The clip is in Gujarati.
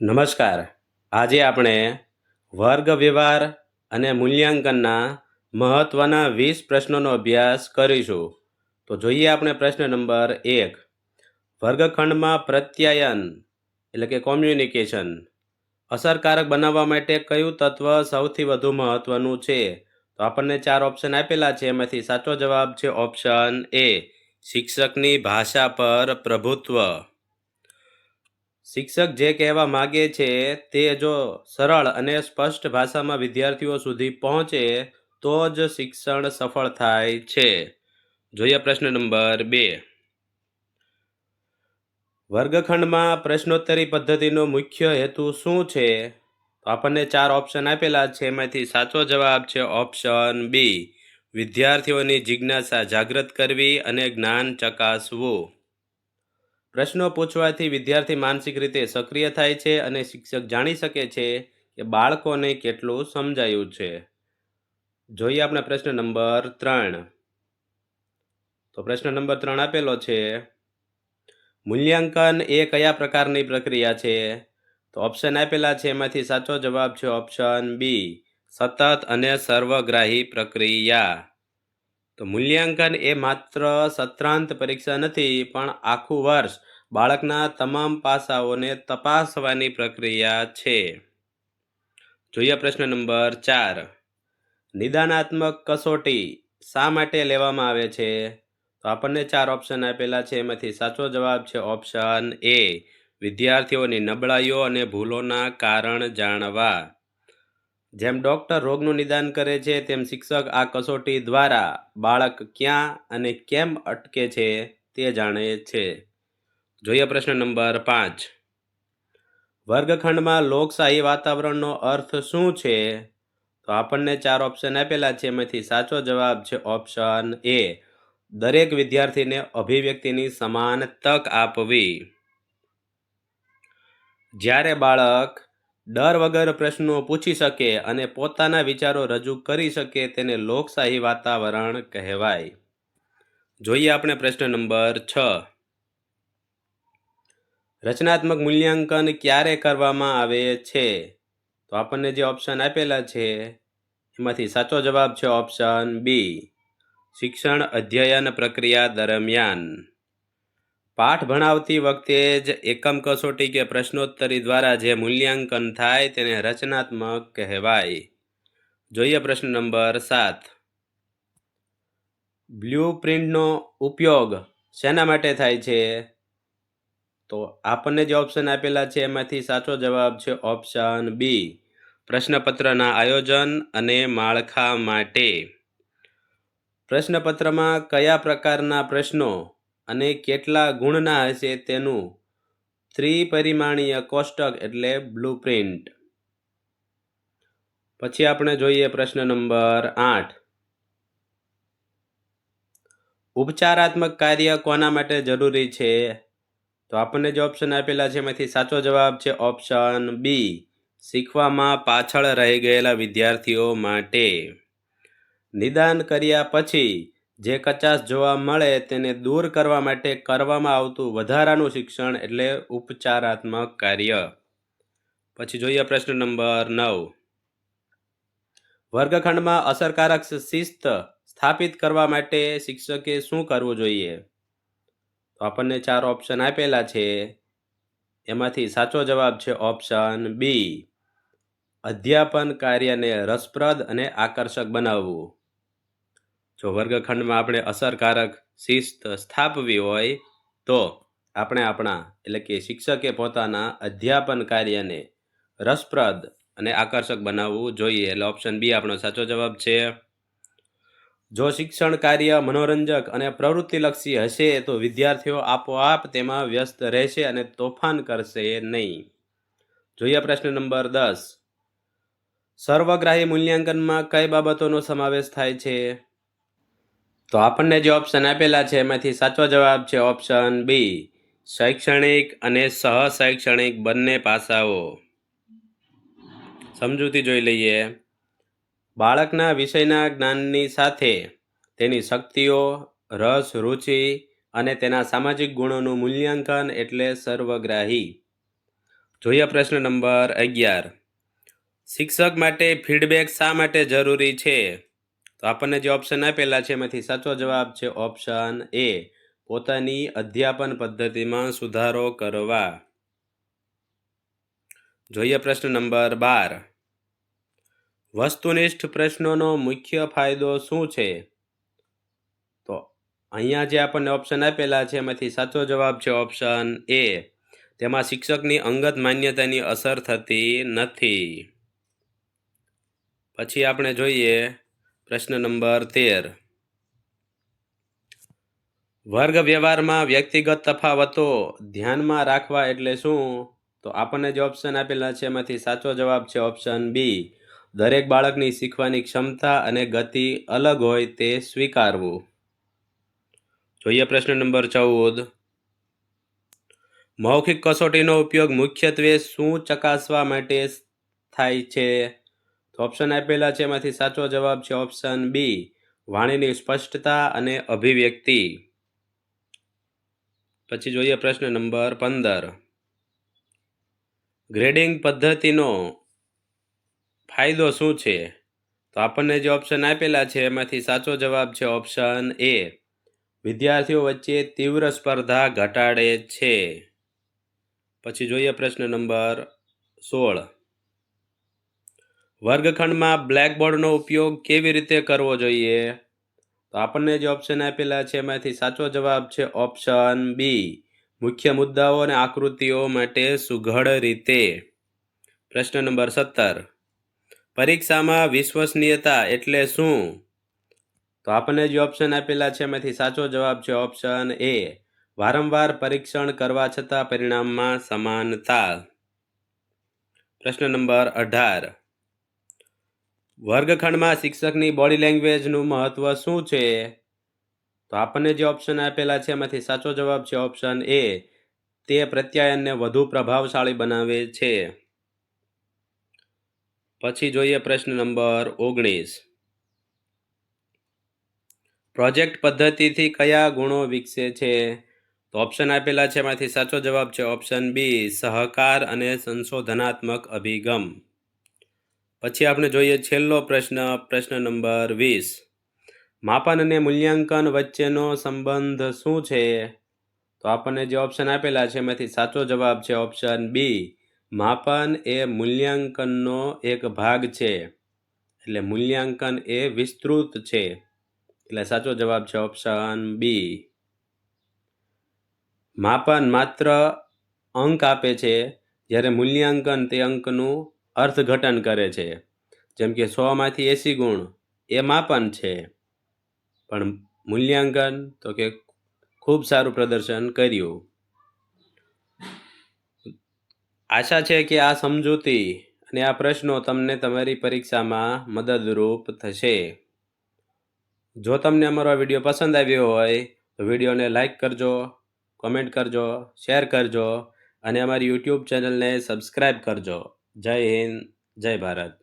નમસ્કાર. આજે આપણે વર્ગ વ્યવહાર અને મૂલ્યાંકનના મહત્ત્વના 20 પ્રશ્નોનો અભ્યાસ કરીશું. તો જોઈએ આપણે પ્રશ્ન નંબર 1. વર્ગખંડમાં પ્રત્યાયન એટલે કે કોમ્યુનિકેશન અસરકારક બનાવવા માટે કયું તત્વ સૌથી વધુ મહત્ત્વનું છે? તો આપણને 4 ઓપ્શન આપેલા છે. એમાંથી સાચો જવાબ છે ઓપ્શન એ, શિક્ષકની ભાષા પર પ્રભુત્વ. શિક્ષક જે કહેવા માગે છે તે જો સરળ અને સ્પષ્ટ ભાષામાં વિદ્યાર્થીઓ સુધી પહોંચે તો જ શિક્ષણ સફળ થાય છે. જોઈએ પ્રશ્ન નંબર 2. વર્ગખંડમાં પ્રશ્નોત્તરી પદ્ધતિનો મુખ્ય હેતુ શું છે? તો આપણને 4 ઓપ્શન આપેલા છે. એમાંથી સાચો જવાબ છે ઓપ્શન બી, વિદ્યાર્થીઓની જિજ્ઞાસા જાગૃત કરવી અને જ્ઞાન ચકાસવું. પ્રશ્નો પૂછવાથી વિદ્યાર્થી માનસિક રીતે સક્રિય થાય છે અને શિક્ષક જાણી શકે છે કે બાળકોને કેટલું સમજાયું છે. જોઈએ આપણે પ્રશ્ન નંબર 3. તો પ્રશ્ન નંબર 3 આપેલો છે, મૂલ્યાંકન એ કયા પ્રકારની પ્રક્રિયા છે? તો ઓપ્શન આપેલા છે. એમાંથી સાચો જવાબ છે ઓપ્શન બી, સતત અને સર્વગ્રાહી પ્રક્રિયા. તો મૂલ્યાંકન એ માત્ર સત્રાંત પરીક્ષા નથી, પણ આખું વર્ષ બાળકના તમામ પાસાઓને તપાસવાની પ્રક્રિયા છે. જોઈએ પ્રશ્ન નંબર 4. નિદાનાત્મક કસોટી શા માટે લેવામાં આવે છે? તો આપણને 4 ઓપ્શન આપેલા છે. એમાંથી સાચો જવાબ છે ઓપ્શન એ, વિદ્યાર્થીઓની નબળાઈઓ અને ભૂલોના કારણ જાણવા. જેમ ડૉક્ટર રોગનું નિદાન કરે છે તેમ શિક્ષક આ કસોટી દ્વારા બાળક ક્યાં અને કેમ અટકે છે તે જાણે છે. જોઈએ પ્રશ્ન નંબર 5. વર્ગખંડમાં લોકશાહી વાતાવરણનો અર્થ શું છે? તો આપણને 4 ઓપ્શન આપેલા છે. એમાંથી સાચો જવાબ છે ઓપ્શન એ, દરેક વિદ્યાર્થીને અભિવ્યક્તિની સમાન તક આપવી. જ્યારે બાળક ડર વગર પ્રશ્નો પૂછી શકે અને પોતાના વિચારો રજૂ કરી શકે તેને લોકશાહી વાતાવરણ કહેવાય. જોઈએ આપણે પ્રશ્ન નંબર 6. રચનાત્મક મૂલ્યાંકન ક્યારે કરવામાં આવે છે? તો આપણને જે ઓપ્શન આપેલા છે એમાંથી સાચો જવાબ છે ઓપ્શન બી, શિક્ષણ અધ્યયન પ્રક્રિયા દરમિયાન. પાઠ ભણાવતી વખતે જ એકમ કસોટી કે પ્રશ્નોત્તરી દ્વારા જે મૂલ્યાંકન થાય તેને રચનાત્મક કહેવાય. જોઈએ પ્રશ્ન નંબર 7. બ્લુપ્રિન્ટનો ઉપયોગ શેના માટે થાય છે? તો આપણને જે ઓપ્શન આપેલા છે એમાંથી સાચો જવાબ છે ઓપ્શન બી, પ્રશ્નપત્રના આયોજન અને માળખા માટે. પ્રશ્નપત્રમાં કયા પ્રકારના પ્રશ્નો અને કેટલા ગુણના હશે તેનું ત્રિપરિમાણીય કોષ્ટક એટલે બ્લુપ્રિન્ટ. પછી આપણે જોઈએ પ્રશ્ન નંબર 8. ઉપચારાત્મક કાર્ય કોના માટે જરૂરી છે? તો આપણને જે ઓપ્શન આપેલા છે એમાંથી સાચો જવાબ છે ઓપ્શન બી, શીખવામાં પાછળ રહી ગયેલા વિદ્યાર્થીઓ માટે. નિદાન કર્યા પછી જે કચાશ જોવા મળે તેને દૂર કરવા માટે કરવામાં આવતું વધારાનું શિક્ષણ એટલે ઉપચારાત્મક કાર્ય. પછી જોઈએ પ્રશ્ન નંબર 9. વર્ગખંડમાં અસરકારક શિસ્ત સ્થાપિત કરવા માટે શિક્ષકે શું કરવું જોઈએ? તો આપણને 4 ઓપ્શન આપેલા છે. એમાંથી સાચો જવાબ છે ઓપ્શન બી, અધ્યાપન કાર્યને રસપ્રદ અને આકર્ષક બનાવવું. જો વર્ગખંડમાં આપણે અસરકારક શિસ્ત સ્થાપવી હોય તો આપણે આપણા એટલે કે શિક્ષકે પોતાના અધ્યાપન કાર્યને રસપ્રદ અને આકર્ષક બનાવવું જોઈએ. એટલે ઓપ્શન બી આપણો સાચો જવાબ છે. જો શિક્ષણ કાર્ય મનોરંજક અને પ્રવૃત્તિલક્ષી હશે તો વિદ્યાર્થીઓ આપોઆપ તેમાં વ્યસ્ત રહેશે અને તોફાન કરશે નહીં. જોઈએ પ્રશ્ન નંબર 10. સર્વગ્રાહી મૂલ્યાંકનમાં કઈ બાબતોનો સમાવેશ થાય છે? તો આપણને જે ઓપ્શન આપેલા છે એમાંથી સાચો જવાબ છે ઓપ્શન બી, શૈક્ષણિક અને સહશૈક્ષણિક બંને પાસાઓ. સમજૂતી જોઈ લઈએ. બાળકના વિષયના જ્ઞાનની સાથે તેની શક્તિઓ, રસ, રુચિ અને તેના સામાજિક ગુણોનું મૂલ્યાંકન એટલે સર્વગ્રાહી. જોઈએ પ્રશ્ન નંબર 11. શિક્ષક માટે ફીડબેક શા માટે જરૂરી છે? તો આપણને જે ઓપ્શન આપેલા છે એમાંથી સાચો જવાબ છે ઓપ્શન એ, પોતાની અધ્યાપન પદ્ધતિમાં સુધારો કરવા. જોઈએ પ્રશ્ન નંબર 12. વસ્તુનિષ્ઠ પ્રશ્નોનો મુખ્ય ફાયદો શું છે? તો અહીંયા જે આપણને ઓપ્શન આપેલા છે એમાંથી સાચો જવાબ છે ઓપ્શન એ, તેમાં શિક્ષકની અંગત માન્યતાની અસર થતી નથી. પછી આપણે જોઈએ પ્રશ્ન નંબર 13. વર્ગ વ્યવહારમાં વ્યક્તિગત તફાવતો ધ્યાનમાં રાખવા એટલે શું? તો આપણને જે ઓપ્શન આપેલા છે એમાંથી સાચો જવાબ છે ઓપ્શન બી, દરેક બાળકની શીખવાની ક્ષમતા અને ગતિ અલગ હોય તે સ્વીકારવું. જોઈએ પ્રશ્ન નંબર 14. મૌખિક કસોટીનો ઉપયોગ મુખ્યત્વે શું ચકાસવા માટે થાય છે? તો ઓપ્શન આપેલા છે એમાંથી સાચો જવાબ છે ઓપ્શન બી, વાણીની સ્પષ્ટતા અને અભિવ્યક્તિ. પછી જોઈએ પ્રશ્ન નંબર 15. ગ્રેડિંગ પદ્ધતિનો ફાયદો શું છે? તો આપણને જે ઓપ્શન આપેલા છે એમાંથી સાચો જવાબ છે ઓપ્શન એ, વિદ્યાર્થીઓ વચ્ચે તીવ્ર સ્પર્ધા ઘટાડે છે. પછી જોઈએ પ્રશ્ન નંબર 16. વર્ગખંડમાં બ્લેકબોર્ડનો ઉપયોગ કેવી રીતે કરવો જોઈએ? તો આપણને જે ઓપ્શન આપેલા છે એમાંથી સાચો જવાબ છે ઓપ્શન બી, મુખ્ય મુદ્દાઓ અને આકૃતિઓ માટે સુઘડ રીતે. પ્રશ્ન નંબર 17. પરીક્ષામાં વિશ્વસનીયતા એટલે શું? તો આપણને જે ઓપ્શન આપેલા છે એમાંથી સાચો જવાબ છે ઓપ્શન એ, વારંવાર પરીક્ષણ કરવા છતાં પરિણામમાં સમાનતા. પ્રશ્ન નંબર 18. વર્ગખંડમાં શિક્ષકની બોડી લેંગ્વેજનું મહત્વ શું છે? તો આપણને જે ઓપ્શન આપેલા છે એમાંથી સાચો જવાબ છે ઓપ્શન એ, તે પ્રત્યાયનને વધુ પ્રભાવશાળી બનાવે છે. પછી જોઈએ પ્રશ્ન નંબર 19. પ્રોજેક્ટ પદ્ધતિથી કયા ગુણો વિકસે છે? તો ઓપ્શન આપેલા છે એમાંથી સાચો જવાબ છે ઓપ્શન બી, સહકાર અને સંશોધનાત્મક અભિગમ. પછી આપણે જોઈએ છેલ્લો પ્રશ્ન નંબર 20. માપન અને મૂલ્યાંકન વચ્ચેનો સંબંધ શું છે? તો આપણને જે ઓપ્શન આપેલા છે એમાંથી સાચો જવાબ છે ઓપ્શન બી, માપન એ મૂલ્યાંકનનો એક ભાગ છે. એટલે મૂલ્યાંકન એ વિસ્તૃત છે. એટલે સાચો જવાબ છે ઓપ્શન બી. માપન માત્ર અંક આપે છે, જ્યારે મૂલ્યાંકન તે અંકનું અર્થઘટન કરે છે. જેમ કે 100માંથી 80 ગુણ એ માપન છે, પણ મૂલ્યાંકન તો કે ખૂબ સારું પ્રદર્શન કર્યું. આશા છે કે આ સમજૂતી અને આ પ્રશ્નો તમને તમારી પરીક્ષામાં મદદરૂપ થશે. જો તમને અમારો આ વિડીયો પસંદ આવ્યો હોય તો વિડીયોને લાઈક કરજો, કોમેન્ટ કરજો, શેર કરજો અને અમારી યુટ્યુબ ચેનલને સબસ્ક્રાઈબ કરજો. જય હિન્દ, જય ભારત.